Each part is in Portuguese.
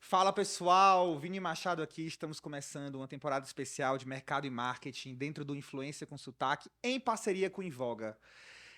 Fala pessoal, Vini Machado aqui. Estamos começando uma temporada especial de mercado e marketing dentro do Influência com Sotaque, em parceria com Invoga.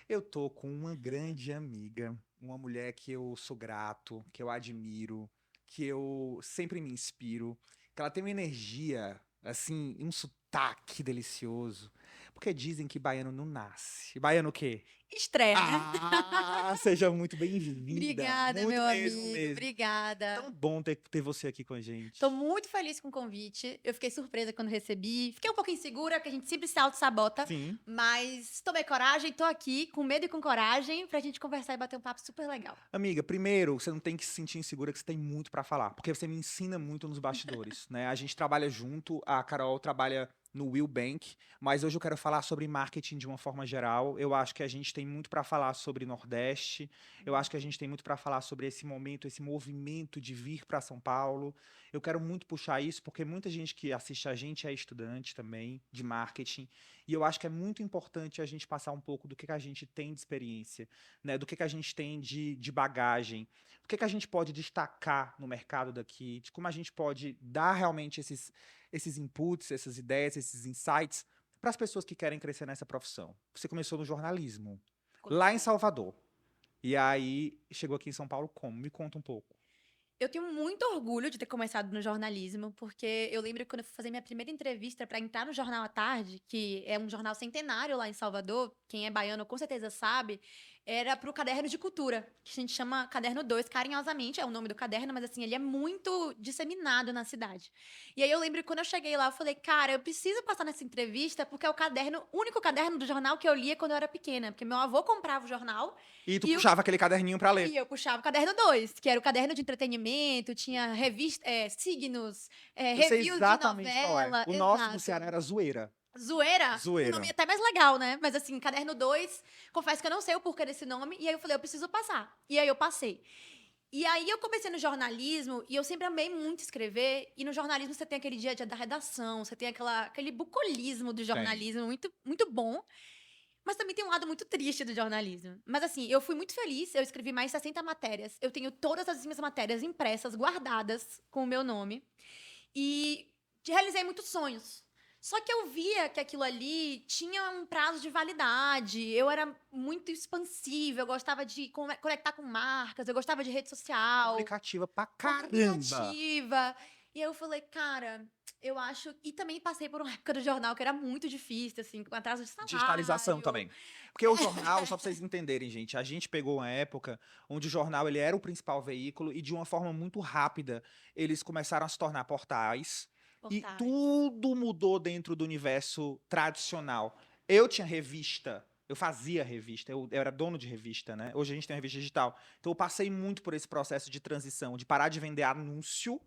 Eu tô com uma grande amiga, uma mulher que eu sou grato, que eu admiro, que eu sempre me inspiro, que ela tem uma energia, assim, um sotaque delicioso. Porque dizem que baiano não nasce. Baiano o quê? Estreia, né? Seja muito bem-vinda. Obrigada, Muito meu mesmo, amigo. mesmo. Obrigada. Tão bom ter você aqui com a Tô gente. muito feliz com o convite. Eu fiquei surpresa quando recebi. Fiquei um pouco insegura, porque a gente sempre se auto-sabota. Sim. Mas tomei coragem, tô aqui, com medo e com coragem, pra gente conversar e bater um papo super legal. Amiga, primeiro, você não tem que se sentir insegura que você tem muito pra falar, porque você me ensina muito nos bastidores, né? A gente trabalha junto, a Carol trabalha no Will Bank, mas hoje eu quero falar sobre marketing de uma forma geral. Eu acho que a gente tem muito pra falar sobre Nordeste. Eu acho que a gente tem muito pra falar sobre esse momento, esse movimento de vir pra São Paulo. Eu quero muito puxar isso porque muita gente que assiste a gente é estudante também de marketing, e eu acho que é muito importante a gente passar um pouco do que a gente tem de experiência, né, do que a gente tem de bagagem, o que a gente pode destacar no mercado daqui, de como a gente pode dar realmente esses inputs, essas ideias, esses insights para as pessoas que querem crescer nessa profissão. Você começou no jornalismo, lá em Comecei. Salvador, e aí chegou aqui em São Paulo como? Me conta um pouco. Eu tenho muito orgulho de ter começado no jornalismo, porque eu lembro que quando eu fui fazer minha primeira entrevista para entrar no Jornal à Tarde, que é um jornal centenário lá em Salvador, quem é baiano com certeza sabe, era pro Caderno de Cultura, que a gente chama Caderno 2 carinhosamente, é o nome do caderno, mas assim, ele é muito disseminado na cidade. E aí eu lembro que quando eu cheguei lá, eu falei, cara, eu preciso passar nessa entrevista, porque é o caderno, o único caderno do jornal que eu lia quando eu era pequena, porque meu avô comprava o jornal E tu e puxava aquele caderninho para ler. e eu puxava o caderno 2, que era o caderno de entretenimento, tinha revista, signos, Eu sei reviews de exatamente qual é. novela, O nosso do Ceará exato. era zoeira. Zoeira, um nome Zoeira. até mais legal, né? Mas assim, caderno 2, confesso que eu não sei o porquê desse nome, e aí eu falei, eu preciso passar. E aí eu passei. E aí eu comecei no jornalismo, e eu sempre amei muito escrever, e no jornalismo você tem aquele dia a dia da redação, você tem aquele bucolismo do Tem. jornalismo muito, muito bom. Mas também tem um lado muito triste do jornalismo. Mas assim, eu fui muito feliz, eu escrevi mais 60 matérias. Eu tenho todas as minhas matérias impressas, guardadas com o meu nome. E realizei muitos sonhos. Só que eu via que aquilo ali tinha um prazo de validade. Eu era muito expansiva, eu gostava de conectar com marcas, eu gostava de rede social, Comunicativa pra caramba. comunicativa. E aí eu falei, cara, eu acho. E também passei por uma época do jornal que era muito difícil, assim, com atraso de Digitalização salário. também. Porque o jornal, só pra vocês entenderem, gente, a gente pegou uma época onde o jornal ele era o principal veículo e de uma forma muito rápida eles começaram a se tornar portais e Portais. tudo mudou dentro do universo tradicional. Eu tinha revista, eu fazia revista, eu era dono de revista, né? Hoje a gente tem revista digital. Então eu passei muito por esse processo de transição, de parar de vender anúncio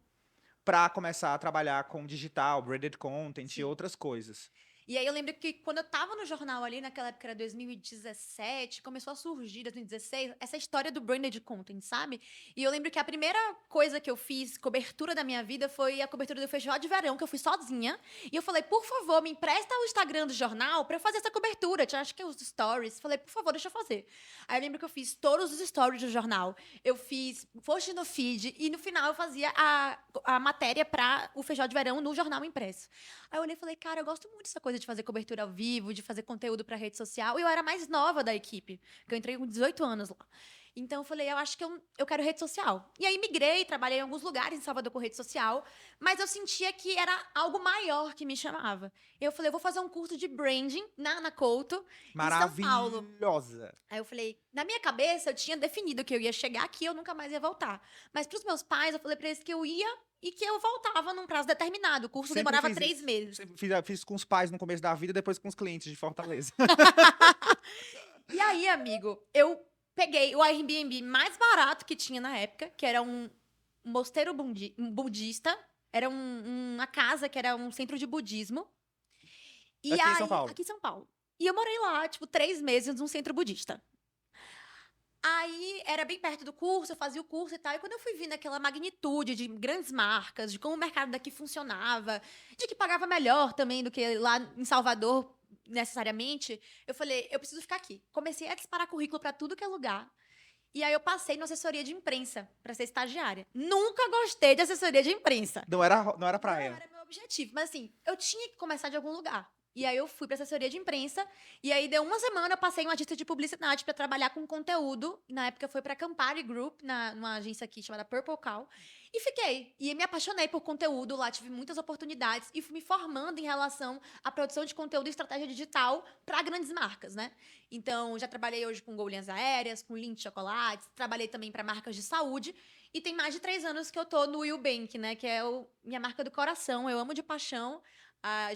para começar a trabalhar com digital, branded content e Sim. outras coisas. E aí eu lembro que quando eu tava no jornal ali, naquela época era 2017, começou a surgir, 2016, essa história do branded content, sabe? E eu lembro que a primeira coisa que eu fiz, cobertura da minha vida, foi a cobertura do Festival de Verão, que eu fui sozinha. E eu falei, por favor, me empresta o Instagram do jornal pra eu fazer essa cobertura. Tinha, acho que os stories. Falei, por favor, deixa eu fazer. Aí eu lembro que eu fiz todos os stories do jornal. Eu fiz post no feed e no final eu fazia a matéria para o Festival de Verão no jornal impresso. Aí eu olhei e falei, cara, eu gosto muito dessa coisa de fazer cobertura ao vivo, de fazer conteúdo pra rede social. E eu era mais nova da equipe, porque eu entrei com 18 anos lá. Então eu falei, eu acho que eu quero rede social. E aí migrei, trabalhei em alguns lugares em Salvador com rede social, mas eu sentia que era algo maior que me chamava. Eu falei, eu vou fazer um curso de branding na Ana Couto, em São Paulo. Maravilhosa. Aí eu falei, na minha cabeça eu tinha definido que eu ia chegar aqui e eu nunca mais ia voltar. Mas pros meus pais, eu falei pra eles que eu ia e que eu voltava num prazo determinado. O curso Sempre demorava fiz 3 isso. meses. Sempre fiz com os pais no começo da vida, depois com os clientes de Fortaleza. E aí, amigo, eu peguei o Airbnb mais barato que tinha na época, que era um mosteiro budista. Era uma casa que era um centro de budismo. E Aqui em São aí, Paulo. aqui em São Paulo. E eu morei lá, tipo, 3 meses num centro budista. Aí era bem perto do curso, eu fazia o curso e tal. E quando eu fui vendo aquela magnitude de grandes marcas, de como o mercado daqui funcionava, de que pagava melhor também do que lá em Salvador, necessariamente, eu falei, eu preciso ficar aqui. Comecei a disparar currículo pra tudo que é lugar. E aí eu passei na assessoria de imprensa pra ser estagiária. Nunca gostei de assessoria de imprensa. Não era praia. Não era meu objetivo. Mas assim, eu tinha que começar de algum lugar. E aí eu fui pra assessoria de imprensa. E aí deu uma semana, eu passei em uma agência de publicidade pra trabalhar com conteúdo. Na época foi pra Campari Group, numa agência aqui chamada Purple Cow. E fiquei. E me apaixonei por conteúdo lá, tive muitas oportunidades. E fui me formando em relação à produção de conteúdo e estratégia digital pra grandes marcas, né? Então, já trabalhei hoje com Gol Linhas Aéreas, com Lindt Chocolates. Trabalhei também pra marcas de saúde. E tem mais de 3 anos que eu tô no Will Bank, né? Que é minha marca do coração. Eu amo de paixão.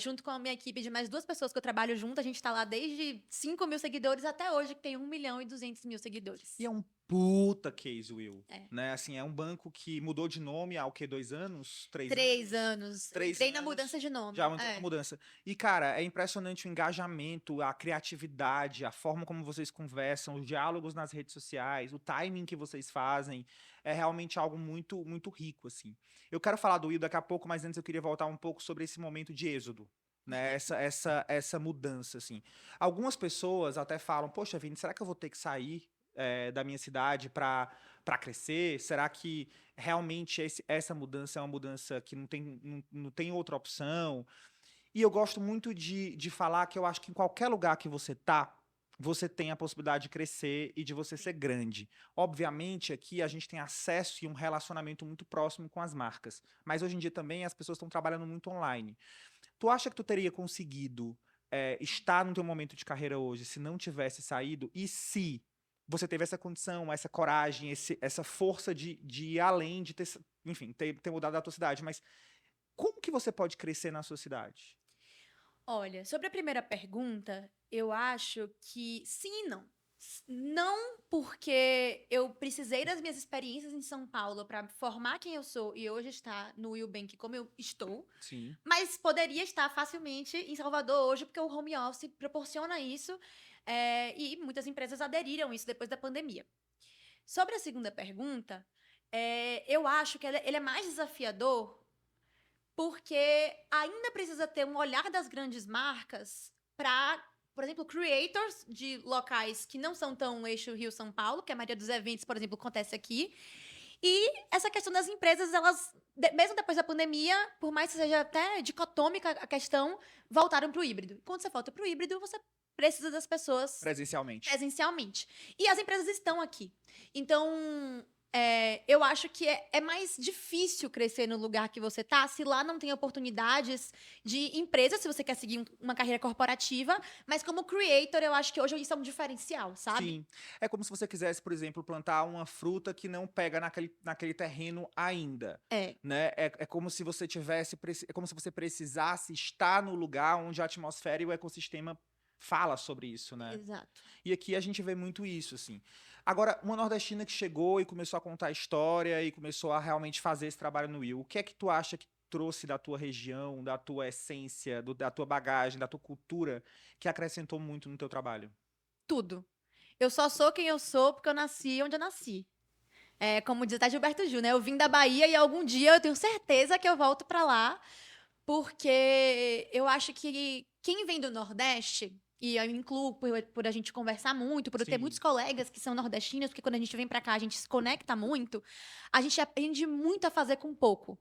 Junto com a minha equipe de mais 2 pessoas que eu trabalho junto, a gente tá lá desde 5.000 seguidores até hoje, que tem 1.200.000 seguidores. E é um puta case, Will. É. Né? Assim, é um banco que mudou de nome há o quê? 2 anos? 3 3 anos? anos. 3 Entrei na anos. mudança de nome. Já entrou na mudança. E, cara, é impressionante o engajamento, a criatividade, a forma como vocês conversam, os diálogos nas redes sociais, o timing que vocês fazem. É realmente algo muito, muito rico, assim. Eu quero falar do Will daqui a pouco, mas antes eu queria voltar um pouco sobre esse momento de êxodo. Né, essa mudança, assim. Algumas pessoas até falam, poxa, Vini, será que eu vou ter que sair da minha cidade para crescer? Será que realmente essa mudança é uma mudança que não tem outra opção? E eu gosto muito de falar que eu acho que em qualquer lugar que você tá, você tem a possibilidade de crescer e de você ser grande. Obviamente, aqui a gente tem acesso e um relacionamento muito próximo com as marcas. Mas hoje em dia também as pessoas estão trabalhando muito online. Tu acha que tu teria conseguido estar no teu momento de carreira hoje se não tivesse saído? E se você teve essa condição, essa coragem, essa força de ir além, de ter, enfim, ter mudado a tua cidade, mas como que você pode crescer na sua cidade? Olha, sobre a primeira pergunta, eu acho que sim e não. Não porque eu precisei das minhas experiências em São Paulo para formar quem eu sou e hoje estar no Will Bank como eu estou, Sim. mas poderia estar facilmente em Salvador hoje, porque o home office proporciona isso, e muitas empresas aderiram a isso depois da pandemia. Sobre a segunda pergunta, eu acho que ele é mais desafiador porque ainda precisa ter um olhar das grandes marcas para, por exemplo, creators de locais que não são tão eixo Rio-São Paulo, que a maioria dos eventos, por exemplo, acontece aqui. E essa questão das empresas, elas, mesmo depois da pandemia, por mais que seja até dicotômica a questão, voltaram para o híbrido. Quando você volta para o híbrido, você precisa das pessoas presencialmente. E as empresas estão aqui. Então, eu acho que é mais difícil crescer no lugar que você tá, se lá não tem oportunidades de empresa, se você quer seguir uma carreira corporativa, mas como creator, eu acho que hoje isso é um diferencial, sabe? Sim. É como se você quisesse, por exemplo, plantar uma fruta que não pega naquele terreno ainda. Né? É como se você é como se você precisasse estar no lugar onde a atmosfera e o ecossistema fala sobre isso, né? Exato. E aqui a gente vê muito isso, assim. Agora, uma nordestina que chegou e começou a contar a história e começou a realmente fazer esse trabalho no Will, o que é que tu acha que trouxe da tua região, da tua essência, da tua bagagem, da tua cultura, que acrescentou muito no teu trabalho? Tudo. Eu só sou quem eu sou porque eu nasci onde eu nasci. Como diz até Gilberto Gil, né? Eu vim da Bahia e algum dia eu tenho certeza que eu volto pra lá, porque eu acho que quem vem do Nordeste, e eu me incluo por a gente conversar muito, por eu ter Sim. muitos colegas que são nordestinos, porque quando a gente vem pra cá a gente se conecta muito, a gente aprende muito a fazer com pouco.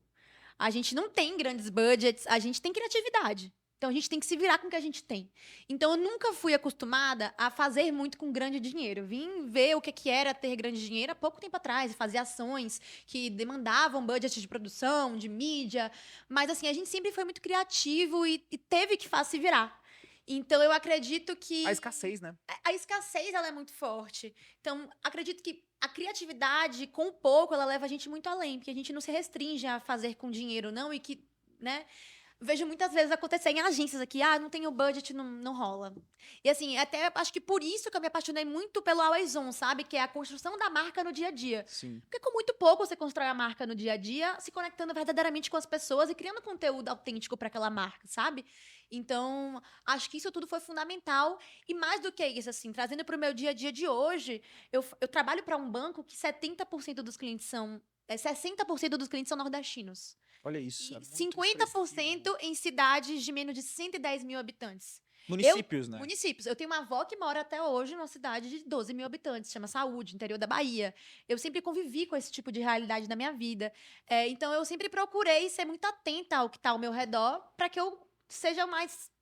A gente não tem grandes budgets, a gente tem criatividade. Então a gente tem que se virar com o que a gente tem. Então eu nunca fui acostumada a fazer muito com grande dinheiro. Eu vim ver o que era ter grande dinheiro há pouco tempo atrás, e fazer ações que demandavam budget de produção, de mídia. Mas assim, a gente sempre foi muito criativo e teve que se virar. Então eu acredito que A escassez, né? a escassez ela é muito forte. Então, acredito que a criatividade, com o pouco, ela leva a gente muito além, porque a gente não se restringe a fazer com dinheiro, não, e que, né? Vejo muitas vezes acontecer em agências aqui, não tenho budget, não rola. E assim, até acho que por isso que eu me apaixonei muito pelo Always On, sabe? Que é a construção da marca no dia a dia. Sim. Porque com muito pouco você constrói a marca no dia a dia, se conectando verdadeiramente com as pessoas e criando conteúdo autêntico para aquela marca, sabe? Então, acho que isso tudo foi fundamental. E mais do que isso, assim, trazendo para o meu dia a dia de hoje, eu trabalho para um banco que 70% dos clientes são. 60% dos clientes são nordestinos. Olha isso. E É muito 50% expressivo. em cidades de menos de 110 mil habitantes. Municípios, né? Municípios. Eu tenho uma avó que mora até hoje numa cidade de 12 mil habitantes, chama Saúde, interior da Bahia. Eu sempre convivi com esse tipo de realidade na minha vida. Então, eu sempre procurei ser muito atenta ao que está ao meu redor para que eu seja o mais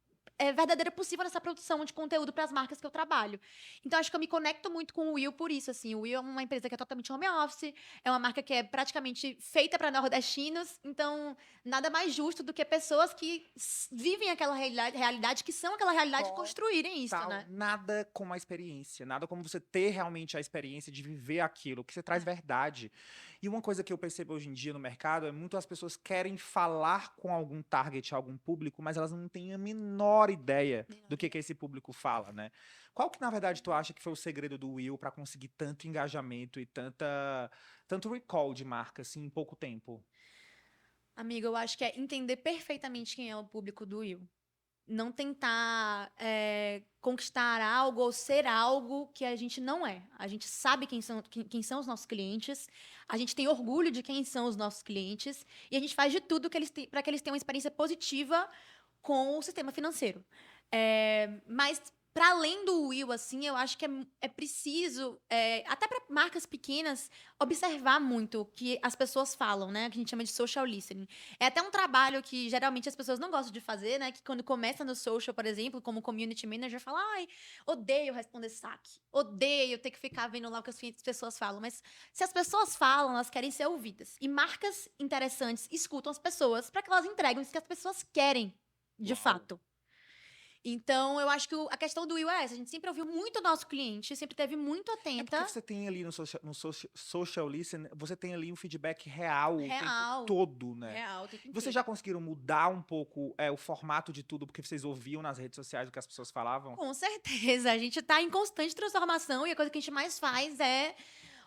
verdadeira possível nessa produção de conteúdo para as marcas que eu trabalho. Então, acho que eu me conecto muito com o Will por isso, assim. O Will é uma empresa que é totalmente home office, é uma marca que é praticamente feita para nordestinos, então nada mais justo do que pessoas que vivem aquela realidade, que são aquela realidade, construírem isso, Tal, né? nada como a experiência, nada como você ter realmente a experiência de viver aquilo, que você traz verdade. E uma coisa que eu percebo hoje em dia no mercado é muito as pessoas querem falar com algum target, algum público, mas elas não têm a menor ideia do que esse público fala, né? Qual que, na verdade, tu acha que foi o segredo do Will para conseguir tanto engajamento e tanto recall de marca, assim, em pouco tempo? Amiga, eu acho que é entender perfeitamente quem é o público do Will. Não tentar conquistar algo ou ser algo que a gente não é. A gente sabe quem são os nossos clientes, a gente tem orgulho de quem são os nossos clientes e a gente faz de tudo para que eles tenham uma experiência positiva com o sistema financeiro. Mas para além do Will, assim, eu acho que é preciso, até para marcas pequenas, observar muito o que as pessoas falam, né? Que a gente chama de social listening. É até um trabalho que geralmente as pessoas não gostam de fazer, né? Que quando começa no social, por exemplo, como community manager, fala: ai, odeio responder saque, odeio ter que ficar vendo lá o que as pessoas falam. Mas se as pessoas falam, elas querem ser ouvidas. E marcas interessantes escutam as pessoas para que elas entreguem isso que as pessoas querem, de Uau. fato. Então, eu acho que a questão do Will é essa. A gente sempre ouviu muito o nosso cliente, sempre teve muito É porque atenta. você tem ali no social listen, você tem ali um feedback real o tempo Real. todo, né? Real, o tempo Vocês inteiro. já conseguiram mudar um pouco o formato de tudo, porque vocês ouviam nas redes sociais o que as pessoas falavam? Com certeza. A gente está em constante transformação e a coisa que a gente mais faz é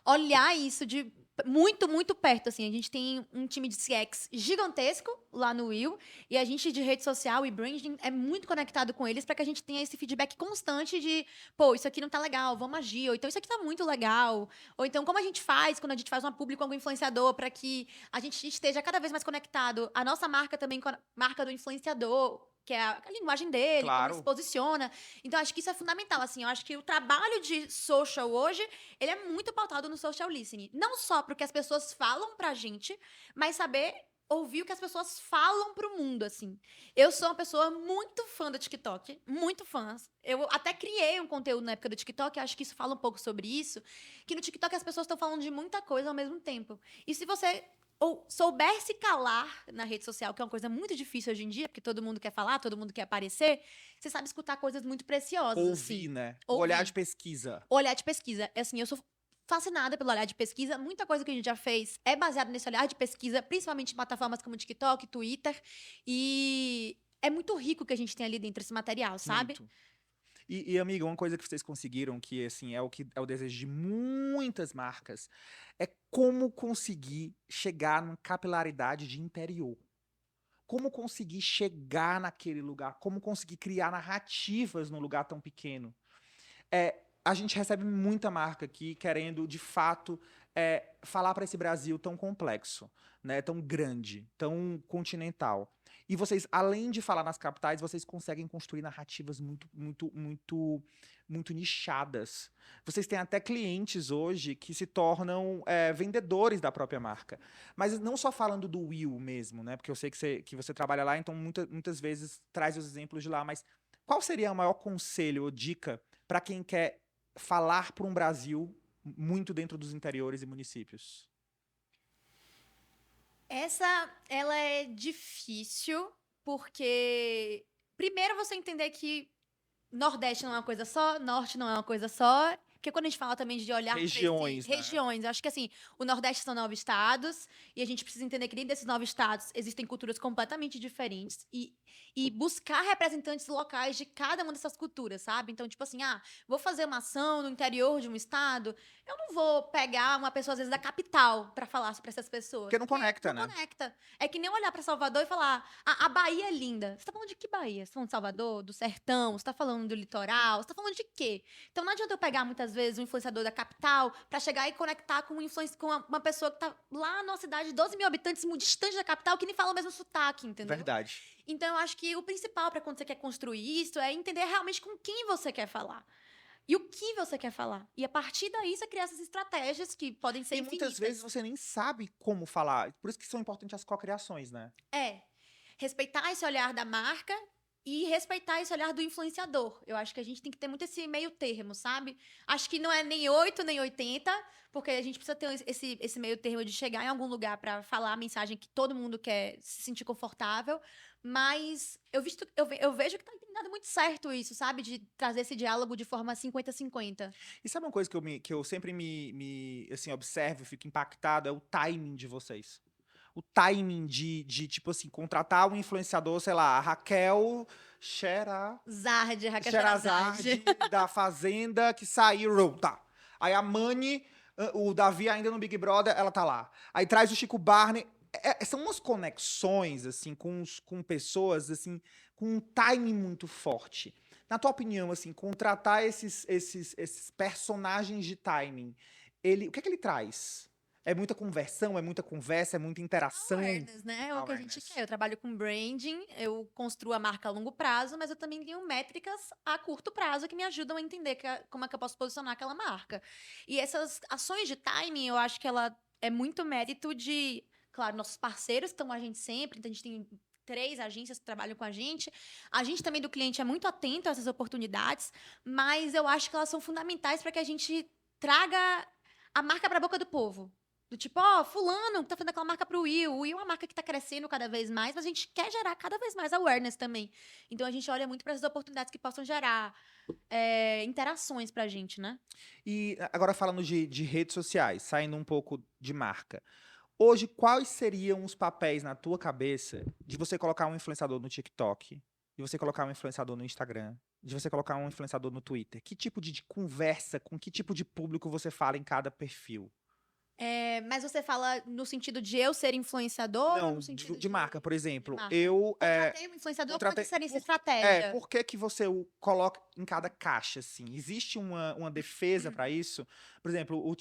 olhar isso de muito, muito perto, assim. A gente tem um time de CX gigantesco lá no Will e a gente de rede social e branding é muito conectado com eles para que a gente tenha esse feedback constante de, pô, isso aqui não tá legal, vamos agir. Ou então, isso aqui tá muito legal. Ou então, como a gente faz quando a gente faz uma publi com algum influenciador para que a gente esteja cada vez mais conectado. A nossa marca também com a marca do influenciador, que é a linguagem dele, como ele se Claro. posiciona. Então, acho que isso é fundamental, assim. Eu acho que o trabalho de social hoje, ele é muito pautado no social listening. Não só porque as pessoas falam pra gente, mas saber ouvir o que as pessoas falam pro mundo, assim. Eu sou uma pessoa muito fã do TikTok, muito fã. Eu até criei um conteúdo na época do TikTok, acho que isso fala um pouco sobre isso, que no TikTok as pessoas estão falando de muita coisa ao mesmo tempo. E se você ou souber se calar na rede social, que é uma coisa muito difícil hoje em dia, porque todo mundo quer falar, todo mundo quer aparecer, você sabe escutar coisas muito preciosas, Ouvir, assim. né? O Ouvir. olhar de pesquisa. Olhar de pesquisa. Assim, eu sou fascinada pelo olhar de pesquisa. Muita coisa que a gente já fez é baseada nesse olhar de pesquisa, principalmente em plataformas como TikTok, Twitter. E é muito rico o que a gente tem ali dentro desse material, sabe? Muito. Amiga, uma coisa que vocês conseguiram, que assim, que é o desejo de muitas marcas, é como conseguir chegar numa capilaridade de interior. Como conseguir chegar naquele lugar, como conseguir criar narrativas num lugar tão pequeno. A gente recebe muita marca aqui querendo, de fato, falar para esse Brasil tão complexo, né, tão grande, tão continental. E vocês, além de falar nas capitais, vocês conseguem construir narrativas muito, muito, muito, muito nichadas. Vocês têm até clientes hoje que se tornam vendedores da própria marca. Mas não só falando do Will mesmo, né? Porque eu sei que você trabalha lá, então muitas vezes traz os exemplos de lá. Mas qual seria o maior conselho ou dica para quem quer falar para um Brasil muito dentro dos interiores e municípios? Ela é difícil, porque primeiro você entender que Nordeste não é uma coisa só, Norte não é uma coisa só. Porque quando a gente fala também de olhar para Regiões, né? regiões, eu acho que assim, o Nordeste são 9 estados, e a gente precisa entender que dentro desses 9 estados existem culturas completamente diferentes, e buscar representantes locais de cada uma dessas culturas, sabe? Então, tipo assim, vou fazer uma ação no interior de um estado, eu não vou pegar uma pessoa, às vezes, da capital para falar para essas pessoas. Porque não conecta, não né? conecta. É que nem olhar para Salvador e falar, a Bahia é linda. Você tá falando de que Bahia? Você tá falando de Salvador, do sertão? Você tá falando do litoral? Você tá falando de quê? Então não adianta eu pegar muitas vezes, um influenciador da capital pra chegar e conectar com, com uma pessoa que tá lá numa cidade de 12 mil habitantes, muito distante da capital, que nem fala o mesmo sotaque, entendeu? Verdade. Então, eu acho que o principal pra quando você quer construir isso é entender realmente com quem você quer falar. E o que você quer falar. E a partir daí, você cria essas estratégias que podem ser E infinitas. muitas vezes você nem sabe como falar. Por isso que são importantes as cocriações, né? É. Respeitar esse olhar da marca e respeitar esse olhar do influenciador. Eu acho que a gente tem que ter muito esse meio termo, sabe? Acho que não é nem 8 nem 80, porque a gente precisa ter esse meio termo de chegar em algum lugar pra falar a mensagem que todo mundo quer se sentir confortável. Mas eu vejo que tem dado muito certo isso, sabe? De trazer esse diálogo de forma 50-50. E sabe uma coisa que eu sempre assim, observo e fico impactado? É o timing de vocês. O timing tipo assim, contratar um influenciador, sei lá, a Raquel Raquel Sherazade da Fazenda, que saiu, tá. Aí a Mani, o Davi ainda no Big Brother, ela tá lá. Aí traz o Chico Barney. São umas conexões, assim, com pessoas, assim, com um timing muito forte. Na tua opinião, assim, contratar esses personagens de timing, o que é que ele traz? É muita conversão, é muita conversa, é muita interação? Awareness, né? É o que a gente Awareness. quer. Eu trabalho com branding, eu construo a marca a longo prazo, mas eu também tenho métricas a curto prazo que me ajudam a entender como é que eu posso posicionar aquela marca. E essas ações de timing, eu acho que ela é muito mérito de, claro, nossos parceiros que estão com a gente sempre, então a gente tem 3 agências que trabalham com a gente. A gente também do cliente é muito atento a essas oportunidades, mas eu acho que elas são fundamentais para que a gente traga a marca para a boca do povo. Do tipo, fulano tá fazendo aquela marca pro Will. O Will é uma marca que tá crescendo cada vez mais, mas a gente quer gerar cada vez mais awareness também. Então a gente olha muito para essas oportunidades que possam gerar interações pra gente, né? E agora falando de redes sociais, saindo um pouco de marca. Hoje, quais seriam os papéis na tua cabeça de você colocar um influenciador no TikTok, de você colocar um influenciador no Instagram, de você colocar um influenciador no Twitter? Que tipo de conversa, com que tipo de público você fala em cada perfil? Mas você fala no sentido de eu ser influenciador ou Não, no sentido de marca, por de exemplo. marca? Eu Contratei um influenciador, como é que seria essa estratégia? por que que você o coloca em cada caixa, assim? Existe uma defesa para isso? Por exemplo, o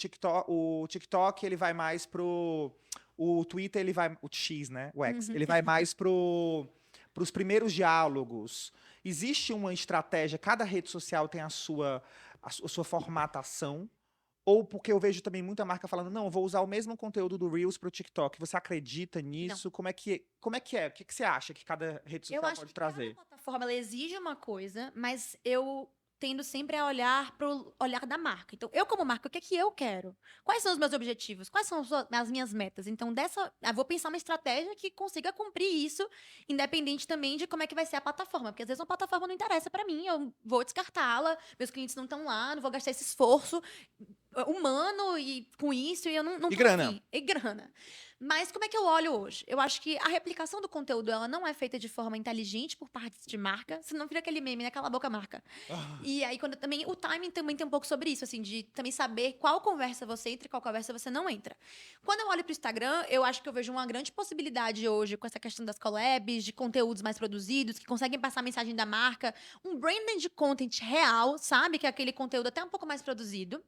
TikTok ele vai mais pro... O Twitter, ele vai... O X, né? O X. Ele vai mais pros primeiros diálogos. Existe uma estratégia, cada rede social tem a sua formatação, ou porque eu vejo também muita marca falando, não, eu vou usar o mesmo conteúdo do Reels para o TikTok. Você acredita nisso? Como é que é? O que que você acha que cada rede Eu social acho pode que cada trazer? plataforma ela exige uma coisa, mas eu tendo sempre a olhar pro olhar da marca. Então, eu como marca, o que é que eu quero? Quais são os meus objetivos? Quais são as minhas metas? Então, eu vou pensar uma estratégia que consiga cumprir isso, independente também de como é que vai ser a plataforma. Porque às vezes uma plataforma não interessa pra mim, eu vou descartá-la, meus clientes não estão lá, não vou gastar esse esforço humano e com isso, e eu não E tô grana? afim. E grana. Mas como é que eu olho hoje? Eu acho que a replicação do conteúdo, ela não é feita de forma inteligente por parte de marca, senão vira aquele meme, né? Cala a boca, marca. Ah, E aí, quando também, o timing também tem um pouco sobre isso, assim, de também saber qual conversa você entra e qual conversa você não entra. Quando eu olho pro Instagram, eu acho que eu vejo uma grande possibilidade hoje com essa questão das collabs, de conteúdos mais produzidos, que conseguem passar a mensagem da marca, um branding de content real, sabe? Que é aquele conteúdo até um pouco mais produzido.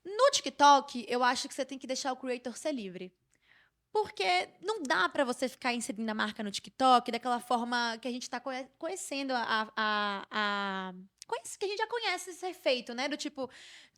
No TikTok, eu acho que você tem que deixar o creator ser livre. Porque não dá pra você ficar inserindo a marca no TikTok daquela forma que a gente tá conhecendo que a gente já conhece ser feito, né? Do tipo,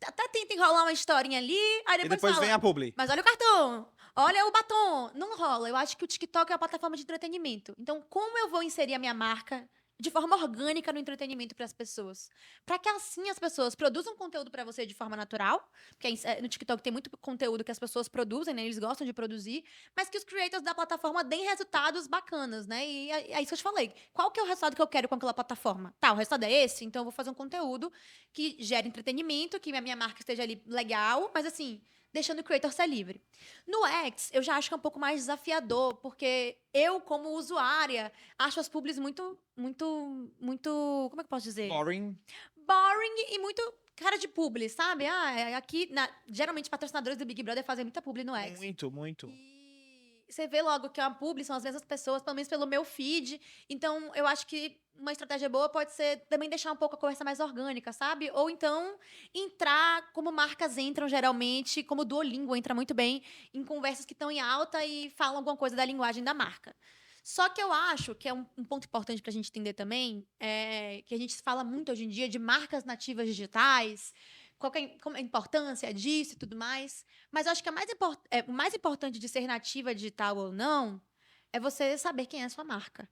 até tenta enrolar uma historinha ali, aí e depois depois vem fala, a publi. mas olha o cartão, olha o batom. Não rola. Eu acho que o TikTok é uma plataforma de entretenimento. Então, como eu vou inserir a minha marca de forma orgânica no entretenimento para as pessoas? Para que assim as pessoas produzam conteúdo para você de forma natural, porque no TikTok tem muito conteúdo que as pessoas produzem, né? Eles gostam de produzir, mas que os creators da plataforma deem resultados bacanas, né? E é isso que eu te falei. Qual que é o resultado que eu quero com aquela plataforma? Tá, o resultado é esse, então eu vou fazer um conteúdo que gere entretenimento, que a minha marca esteja ali legal, mas assim, deixando o creator ser livre. No X, eu já acho que é um pouco mais desafiador, porque eu, como usuária, acho as publis muito, como é que eu posso dizer? Boring. Boring e muito cara de publi, sabe? Aqui, geralmente, patrocinadores do Big Brother fazem muita publi no X. Muito, muito. você vê logo que é uma publi, são as mesmas pessoas, pelo menos pelo meu feed. Então, eu acho que uma estratégia boa pode ser também deixar um pouco a conversa mais orgânica, sabe? Ou então entrar como marcas entram geralmente, como o Duolingo entra muito bem em conversas que estão em alta e falam alguma coisa da linguagem da marca. Só que eu acho que é um ponto importante para a gente entender também, que a gente fala muito hoje em dia de marcas nativas digitais, como a importância disso e tudo mais. Mas eu acho que o mais importante de ser nativa digital ou não é você saber quem é a sua marca.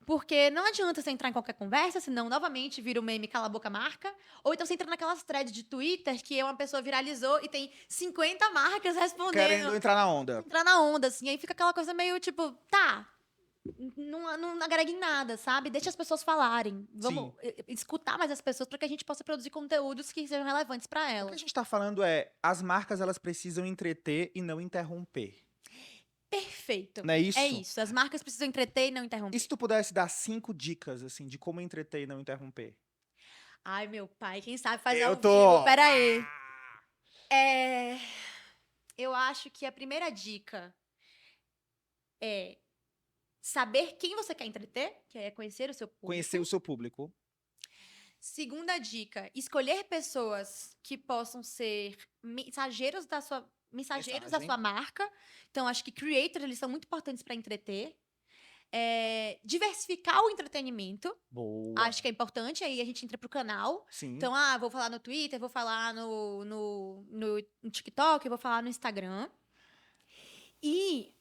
Porque não adianta você entrar em qualquer conversa, senão novamente vira o meme cala a boca marca. Ou então você entra naquelas threads de Twitter que uma pessoa viralizou e tem 50 marcas respondendo. Querendo entrar na onda. Entrar na onda, assim. Aí fica aquela coisa meio tipo, tá, não agrega em nada, sabe? Deixa as pessoas falarem. Vamos Sim. escutar mais as pessoas para que a gente possa produzir conteúdos que sejam relevantes para O que a elas. gente tá falando é, as marcas elas precisam entreter e não interromper. Perfeito. Não é É isso? isso. As marcas precisam entreter e não E interromper. se tu pudesse dar 5 dicas, assim, de como entreter e não interromper? Ai, meu pai, quem sabe fazer Eu ao tô. vivo. Pera aí. É, eu acho que a primeira dica é saber quem você quer entreter, que é conhecer o seu público. Conhecer o seu público. Segunda dica, escolher pessoas que possam ser mensageiros da sua Mensagem. marca. Então, acho que creators, eles são muito importantes para entreter. Diversificar o entretenimento. Boa. Acho que é importante, aí a gente entra pro canal. Sim. Então, vou falar no Twitter, vou falar no TikTok, vou falar no Instagram. E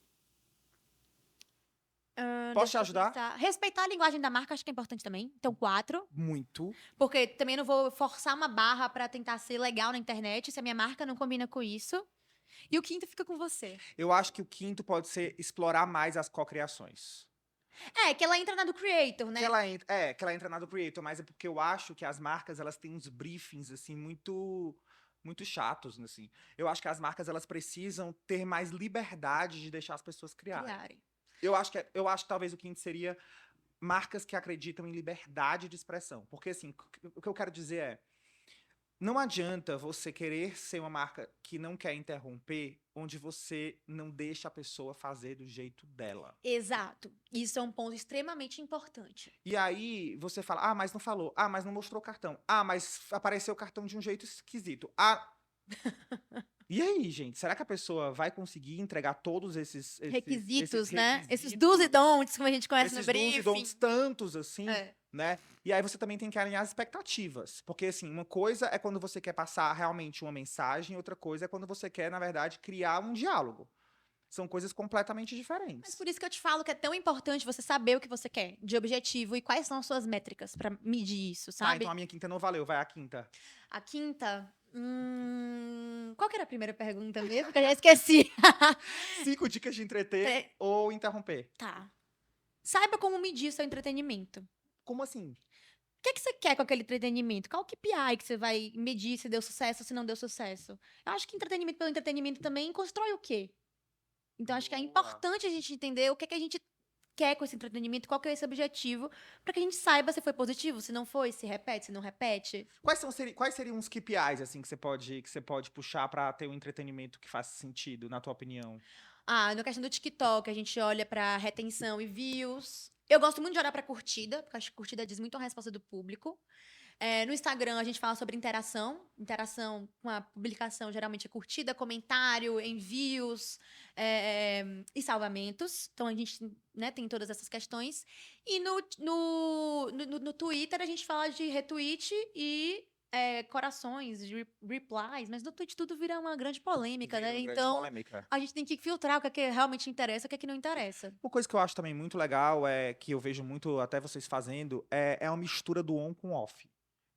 Posso te deixa eu ajudar? pensar. Respeitar a linguagem da marca, acho que é importante também. Então, 4. Muito. Porque também não vou forçar uma barra pra tentar ser legal na internet se a minha marca não combina com isso. E o quinto fica com você. Eu acho que o quinto pode ser explorar mais as cocriações. Que ela entra na do creator, né? Que ela entra na do creator, mas é porque eu acho que as marcas, elas têm uns briefings, assim, muito chatos, assim. Eu acho que as marcas, elas precisam ter mais liberdade de deixar as pessoas criarem. Eu acho que talvez o quinto seria marcas que acreditam em liberdade de expressão. Porque, assim, o que eu quero dizer é, não adianta você querer ser uma marca que não quer interromper, onde você não deixa a pessoa fazer do jeito dela. Exato. Isso é um ponto extremamente importante. E aí você fala, mas não falou, mas não mostrou o cartão, mas apareceu o cartão de um jeito esquisito. E aí, gente, será que a pessoa vai conseguir entregar todos esses Requisitos, né? Esses requisitos, do's e don'ts, como a gente conhece no esses do's e briefing. don'ts tantos, assim, É. né? E aí você também tem que alinhar as expectativas. Porque, assim, uma coisa é quando você quer passar realmente uma mensagem, outra coisa é quando você quer, na verdade, criar um diálogo. São coisas completamente Mas diferentes. por isso que eu te falo que é tão importante você saber o que você quer de objetivo e quais são as suas métricas pra medir isso, sabe? Então a minha quinta não valeu, vai a quinta. A quinta. Qual que era a primeira pergunta mesmo? Que eu já esqueci. 5 dicas de entreter ou interromper. Tá. Saiba como medir seu entretenimento. Como assim? O que você quer com aquele entretenimento? Qual o KPI que você vai medir se deu sucesso ou se não deu sucesso? Eu acho que entretenimento pelo entretenimento também constrói o quê? Então, acho que é Boa. importante a gente entender o que a gente quer com esse entretenimento, qual que é esse objetivo, para que a gente saiba se foi positivo, se não foi, se repete, se não repete. Quais seriam os KPIs, assim, que você pode puxar pra ter um entretenimento que faça sentido, na tua opinião? Na questão do TikTok, a gente olha para retenção e views. Eu gosto muito de olhar para curtida, porque acho que curtida diz muito a resposta do público. No Instagram, a gente fala sobre interação. Interação com a publicação, geralmente é curtida, comentário, envios e salvamentos. Então, a gente tem todas essas questões. E no Twitter, a gente fala de retweet e corações, de replies. Mas no Twitter tudo vira uma grande polêmica, né? Então, a gente tem que filtrar o que é que realmente interessa e o que é que não interessa. Uma coisa que eu acho também muito legal, que eu vejo muito até vocês fazendo, é uma mistura do on com off.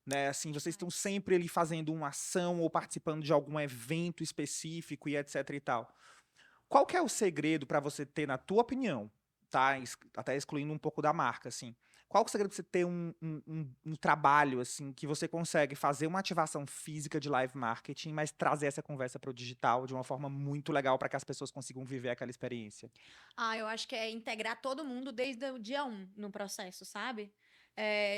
Né, assim, vocês estão sempre ali fazendo uma ação ou participando de algum evento específico e etc e tal. Qual que é o segredo para você ter, na tua opinião, tá? Até excluindo um pouco da marca, assim. Qual que é o segredo para você ter um trabalho, assim, que você consegue fazer uma ativação física de live marketing, mas trazer essa conversa para o digital de uma forma muito legal para que as pessoas consigam viver aquela experiência? Eu acho que é integrar todo mundo desde o dia 1 no processo, sabe?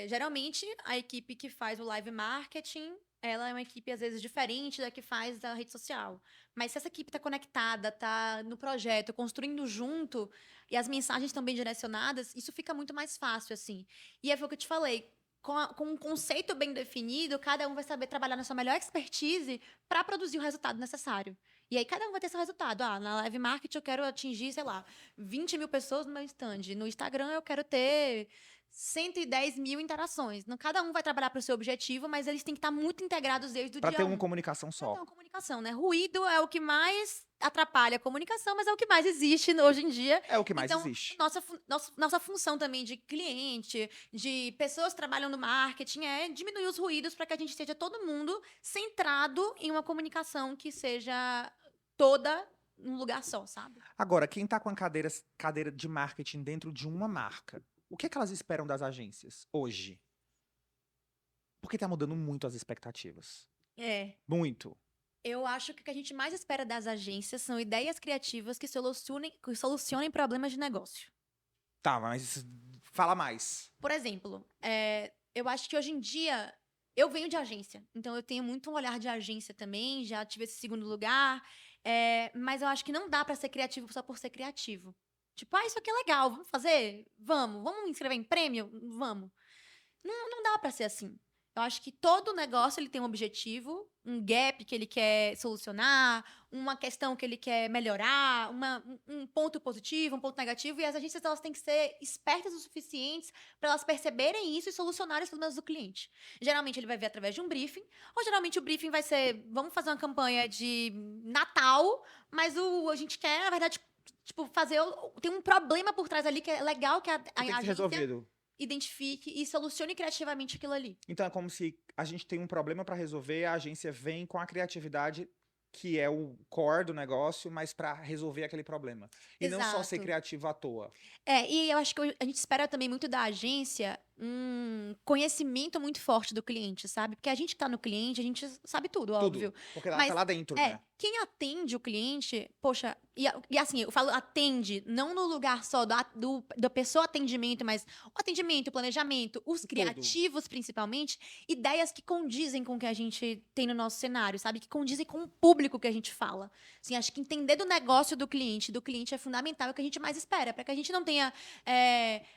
Geralmente, a equipe que faz o live marketing ela é uma equipe, às vezes, diferente da que faz da rede social. Mas se essa equipe tá conectada, tá no projeto, construindo junto, e as mensagens estão bem direcionadas, isso fica muito mais fácil, assim. E foi o que eu te falei. Com um conceito bem definido, cada um vai saber trabalhar na sua melhor expertise para produzir o resultado necessário. E aí cada um vai ter seu resultado. Ah, na live marketing eu quero atingir, sei lá, 20 mil pessoas no meu stand. No Instagram eu quero ter 110 mil interações. Não, cada um vai trabalhar para o seu objetivo, mas eles têm que estar muito integrados desde o Pra ter dia uma 1. comunicação Para ter só. uma comunicação, né? Ruído é o que mais atrapalha a comunicação, mas é o que mais existe hoje em dia. É o que mais Então, existe. nossa função também de cliente, de pessoas que trabalham no marketing, é diminuir os ruídos para que a gente esteja todo mundo centrado em uma comunicação que seja toda num lugar só, sabe? Agora, quem tá com a cadeira de marketing dentro de uma marca, o que é que elas esperam das agências hoje? Porque tá mudando muito as expectativas. É. Muito. Eu acho que o que a gente mais espera das agências são ideias criativas que solucionem problemas de negócio. Tá, mas fala mais. Por exemplo, eu acho que hoje em dia eu venho de agência, então eu tenho muito um olhar de agência também, já tive esse segundo lugar, mas eu acho que não dá pra ser criativo só por ser criativo. Tipo, isso aqui é legal, vamos fazer? Vamos inscrever em prêmio? Vamos. Não dá pra ser assim. Eu acho que todo negócio ele tem um objetivo, um gap que ele quer solucionar, uma questão que ele quer melhorar, um ponto positivo, um ponto negativo, e as agências elas têm que ser espertas o suficientes para elas perceberem isso e solucionarem os problemas do cliente. Geralmente ele vai ver através de um briefing, ou geralmente o briefing vai ser, vamos fazer uma campanha de Natal, mas a gente quer, na verdade, tipo, tem um problema por trás ali que é legal que a Que tem que ser agência resolvido. identifique e solucione criativamente aquilo ali. Então é como se a gente tem um problema pra resolver, a agência vem com a criatividade que é o core do negócio, mas pra resolver aquele problema. E não só ser Exato. criativo à toa. E eu acho que a gente espera também muito da agência um conhecimento muito forte do cliente, sabe? Porque a gente tá no cliente, a gente sabe tudo, Tudo. óbvio. Porque ela tá Mas, lá dentro, né? quem atende o cliente, poxa, e assim, eu falo atende, não no lugar só da pessoa atendimento, mas o atendimento, o planejamento, os Tudo. criativos, principalmente, ideias que condizem com o que a gente tem no nosso cenário, sabe? Que condizem com o público que a gente fala. Assim, acho que entender do negócio do cliente é fundamental, é o que a gente mais espera, para que a gente não tenha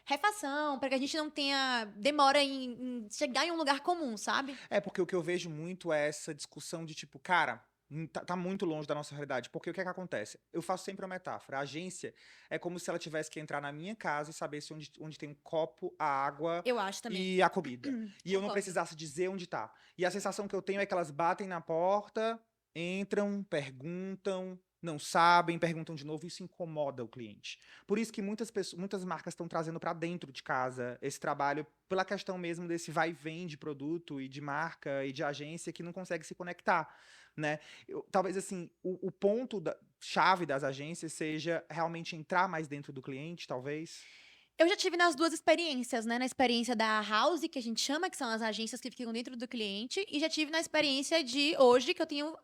refação, para que a gente não tenha demora em chegar em um lugar comum, sabe? É, porque o que eu vejo muito é essa discussão de tipo, cara, tá muito longe da nossa realidade. Porque o que é que acontece? Eu faço sempre uma metáfora. A agência é como se ela tivesse que entrar na minha casa e saber se onde tem um copo, a água Eu acho também. e a comida. E eu não Concordo. precisasse dizer onde tá. E a sensação que eu tenho é que elas batem na porta, entram, perguntam, não sabem, perguntam de novo, e isso incomoda o cliente. Por isso que muitas marcas estão trazendo para dentro de casa esse trabalho, pela questão mesmo desse vai e vem de produto e de marca e de agência que não consegue se conectar, né? Talvez assim, o ponto chave das agências seja realmente entrar mais dentro do cliente, talvez. Eu já tive nas duas experiências, né? Na experiência da house, que a gente chama, que são as agências que ficam dentro do cliente, e já tive na experiência de hoje, que eu tenho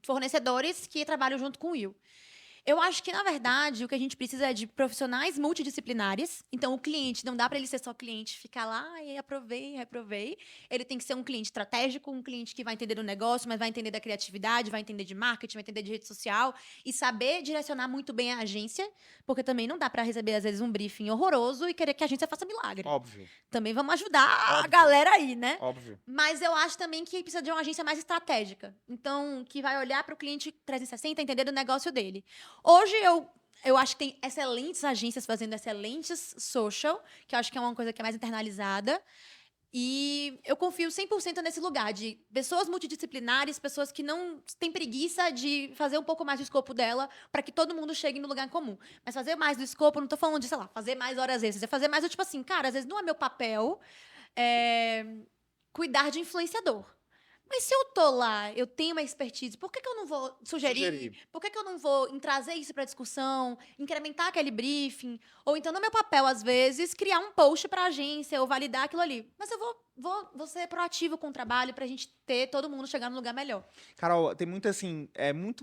fornecedores que trabalham junto com o Will. Eu acho que, na verdade, o que a gente precisa é de profissionais multidisciplinares. Então, o cliente, não dá para ele ser só cliente, ficar lá e aprovei, reprovei. Ele tem que ser um cliente estratégico, um cliente que vai entender do negócio, mas vai entender da criatividade, vai entender de marketing, vai entender de rede social e saber direcionar muito bem a agência, porque também não dá para receber, às vezes, um briefing horroroso e querer que a agência faça milagre. Óbvio, Também vamos ajudar a Óbvio. galera aí, né? óbvio. Mas eu acho também que precisa de uma agência mais estratégica. Então, que vai olhar para o cliente 360, entender do negócio dele. Hoje eu acho que tem excelentes agências fazendo excelentes social, que eu acho que é uma coisa que é mais internalizada. E eu confio 100% nesse lugar de pessoas multidisciplinares, pessoas que não têm preguiça de fazer um pouco mais do escopo dela para que todo mundo chegue no lugar comum. Mas fazer mais do escopo, não tô falando de, sei lá, fazer mais horas extras, é fazer mais do tipo assim, cara, às vezes não é meu papel cuidar de influenciador. Mas se eu tô lá, eu tenho uma expertise, por que eu não vou sugerir? Por que eu não vou trazer isso para discussão, incrementar aquele briefing? Ou então, no meu papel, às vezes, criar um post para a agência ou validar aquilo ali. Mas eu vou ser proativo com o trabalho para a gente ter todo mundo chegar no lugar melhor. Carol, tem muito assim,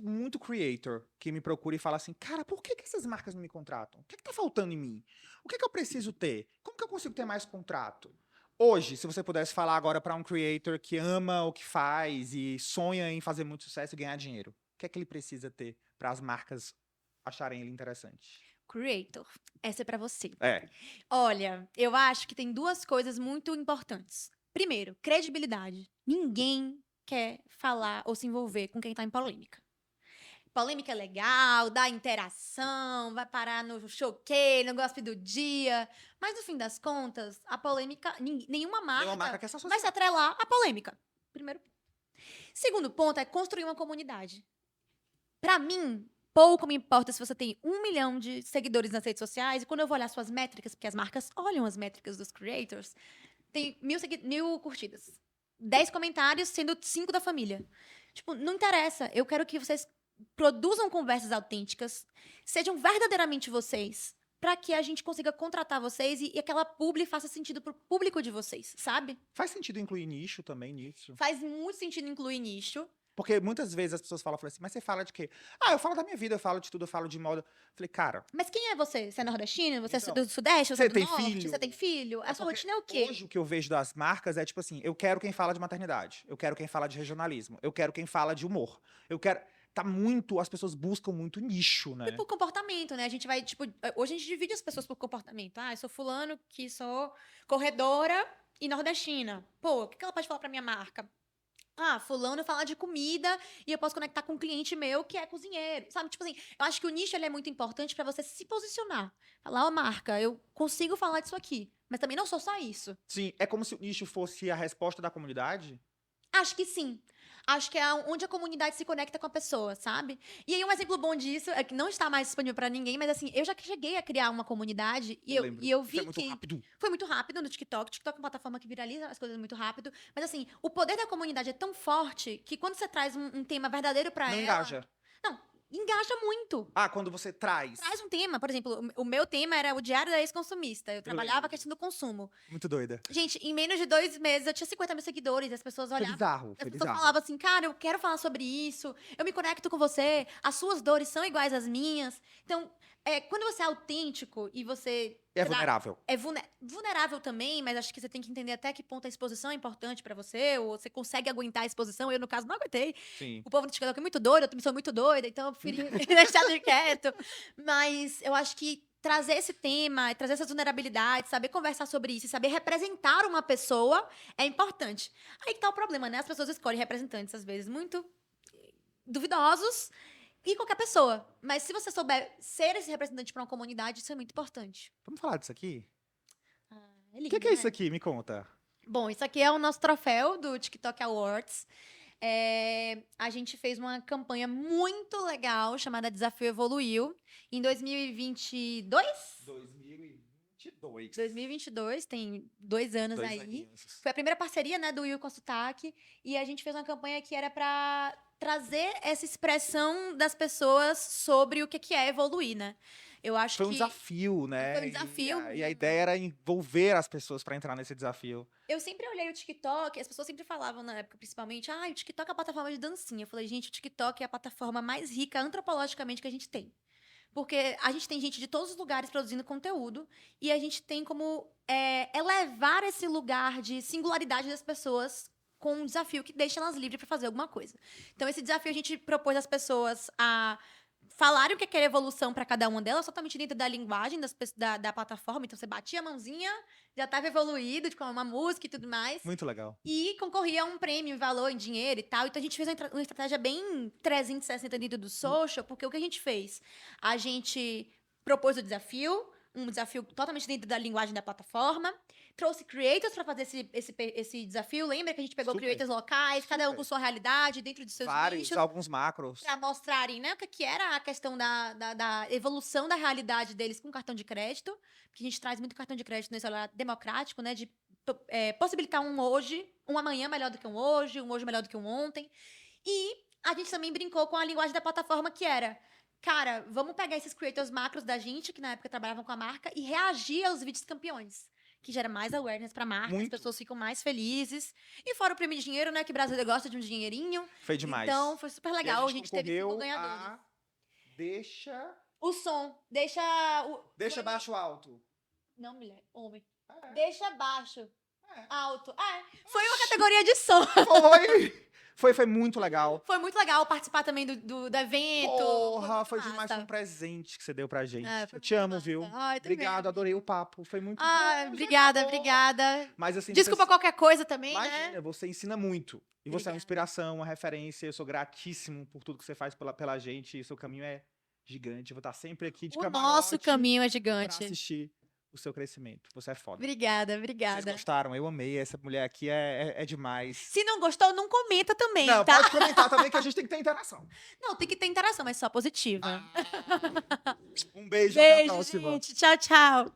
muito creator que me procura e fala assim, cara, por que essas marcas não me contratam? O que tá faltando em mim? O que eu preciso ter? Como que eu consigo ter mais contrato? Hoje, se você pudesse falar agora para um creator que ama o que faz e sonha em fazer muito sucesso e ganhar dinheiro, o que é que ele precisa ter para as marcas acharem ele interessante? Creator, essa é pra você. É, Olha, eu acho que tem duas coisas muito importantes. Primeiro, credibilidade. Ninguém quer falar ou se envolver com quem tá em polêmica. Polêmica é legal, dá interação, vai parar no choquei, no gosto do dia. Mas no fim das contas, a polêmica, nenhuma nenhuma marca marca quer se vai se associar. atrelar à polêmica. Primeiro. Segundo ponto é construir uma comunidade. Pra mim, pouco me importa se você tem 1 milhão de seguidores nas redes sociais e quando eu vou olhar suas métricas, porque as marcas olham as métricas dos creators, tem 1.000 curtidas. 10 comentários, sendo 5 da família. Tipo, não interessa. Eu quero que vocês produzam conversas autênticas, sejam verdadeiramente vocês, pra que a gente consiga contratar vocês e aquela publi faça sentido pro público de vocês, sabe? Faz sentido incluir nicho também nisso? Faz muito sentido incluir nicho. Porque muitas vezes as pessoas falam assim, mas você fala de quê? Ah, eu falo da minha vida, eu falo de tudo, eu falo de moda. Falei, cara, Mas quem é você? Você é nordestino? Você é então, do Sudeste? Você você é do tem Norte? filho? Você tem filho? A É sua porque rotina é o quê? hoje o que eu vejo das marcas é tipo assim, eu quero quem fala de maternidade, eu quero quem fala de regionalismo, eu quero quem fala de humor, eu quero. Tá muito, as pessoas buscam muito nicho, E né? por comportamento, né? A gente vai, tipo, hoje a gente divide as pessoas por comportamento. Ah, eu sou fulano que sou corredora e nordestina. Pô, o que ela pode falar pra minha marca? Ah, fulano fala de comida e eu posso conectar com um cliente meu que é cozinheiro, sabe? Tipo assim, eu acho que o nicho ele é muito importante pra você se posicionar. Falar, ó, marca, eu consigo falar disso aqui, mas também não sou só isso. Sim, é como se o nicho fosse a resposta da comunidade. Acho que sim. Acho que é onde a comunidade se conecta com a pessoa, sabe? E aí, um exemplo bom disso é que não está mais disponível pra ninguém, mas assim, eu já cheguei a criar uma comunidade e Eu eu, lembro. e eu E foi vi muito que rápido. foi muito rápido no TikTok. O TikTok é uma plataforma que viraliza as coisas muito rápido. Mas assim, o poder da comunidade é tão forte que quando você traz um tema verdadeiro pra Não ela. engaja. Não, engaja muito. Ah, quando você traz. Traz um tema, por exemplo, o meu tema era o Diário da Ex-Consumista. Eu trabalhava lembro a questão do consumo. Muito doida. Gente, em menos de 2 meses eu tinha 50 mil seguidores, as pessoas Foi olhavam. bizarro, As foi pessoas bizarro. falavam assim, cara, eu quero falar sobre isso, eu me conecto com você, as suas dores são iguais às minhas. Então, quando você é autêntico e você É vulnerável. é vulnerável também, mas acho que você tem que entender até que ponto a exposição é importante pra você, ou você consegue aguentar a exposição. Eu, no caso, não aguentei. Sim. O povo do TikTok é muito doido, eu também sou muito doida, então eu preferi deixar de quieto. Mas eu acho que trazer esse tema, trazer essas vulnerabilidades, saber conversar sobre isso e saber representar uma pessoa é importante. Aí que tá o problema, né? As pessoas escolhem representantes, às vezes, muito duvidosos e qualquer pessoa. Mas se você souber ser esse representante para uma comunidade, isso é muito importante. Vamos falar disso aqui? Ah, é O lindo, que é isso né? aqui? Me conta. Bom, isso aqui é o nosso troféu do TikTok Awards. A gente fez uma campanha muito legal chamada Desafio Evoluiu em 2022. 2022. 2022, tem 2 anos 2 aí. aninhos. Foi a primeira parceria, né, do Will com a Sotaque. E a gente fez uma campanha que era pra trazer essa expressão das pessoas sobre o que é evoluir, né? Eu acho Foi um que desafio, né? foi um desafio. E a ideia era envolver as pessoas para entrar nesse desafio. Eu sempre olhei o TikTok, as pessoas sempre falavam na época, principalmente, o TikTok é a plataforma de dancinha. Eu falei, gente, o TikTok é a plataforma mais rica antropologicamente que a gente tem. Porque a gente tem gente de todos os lugares produzindo conteúdo e a gente tem como elevar esse lugar de singularidade das pessoas com um desafio que deixa elas livres para fazer alguma coisa. Então, esse desafio a gente propôs às pessoas a falarem o que é evolução para cada uma delas, totalmente dentro da linguagem da plataforma. Então, você batia a mãozinha, já estava evoluído, com uma música e tudo mais. Muito legal. E concorria a um prêmio em valor, em dinheiro e tal. Então a gente fez uma estratégia bem 360 dentro do social, porque o que a gente fez? A gente propôs o desafio, um desafio totalmente dentro da linguagem da plataforma. Trouxe creators para fazer esse desafio. Lembra que a gente pegou Super. creators locais, cada um Super. com sua realidade, dentro de seus Vários, nichos, alguns macros. para mostrarem, né, o que era a questão da evolução da realidade deles com cartão de crédito. Porque a gente traz muito cartão de crédito nesse celular democrático, né, de possibilitar um hoje, um amanhã melhor do que um hoje melhor do que um ontem. E a gente também brincou com a linguagem da plataforma que era, cara, vamos pegar esses creators macros da gente, que na época trabalhavam com a marca, e reagir aos vídeos campeões. Que gera mais awareness pra marca, Muito. as pessoas ficam mais felizes. E fora o prêmio de dinheiro, né, que o brasileiro gosta de um dinheirinho. Foi demais. Então, foi super E legal. A gente teve 5 concorreu ganhadores. a Deixa O som, baixo alto. Não, mulher, homem. É. Deixa baixo. Alto. Foi uma categoria de som. Foi muito legal. Foi muito legal participar também do evento. Porra, foi muito demais. massa. Foi um presente que você deu pra gente. Foi Eu te muito amo, massa. viu? Ai, também. Obrigado, adorei o papo. Foi muito Obrigada, bom. obrigada. Mas assim, Desculpa qualquer coisa também, imagina, né? você ensina muito. E você é Obrigada. uma inspiração, uma referência. Eu sou gratíssimo por tudo que você faz pela gente. E seu caminho é gigante. Eu vou estar sempre aqui de O camarote nosso caminho é pra gigante. assistir o seu crescimento. Você é foda. Obrigada, Vocês obrigada. gostaram? Eu amei. Essa mulher aqui é demais. Se não gostou, não comenta também, Não, tá? pode comentar também que a gente tem que ter interação. Não, tem que ter interação, mas só positiva. Um beijo, até a Beijo, próxima. gente. Tchau, tchau.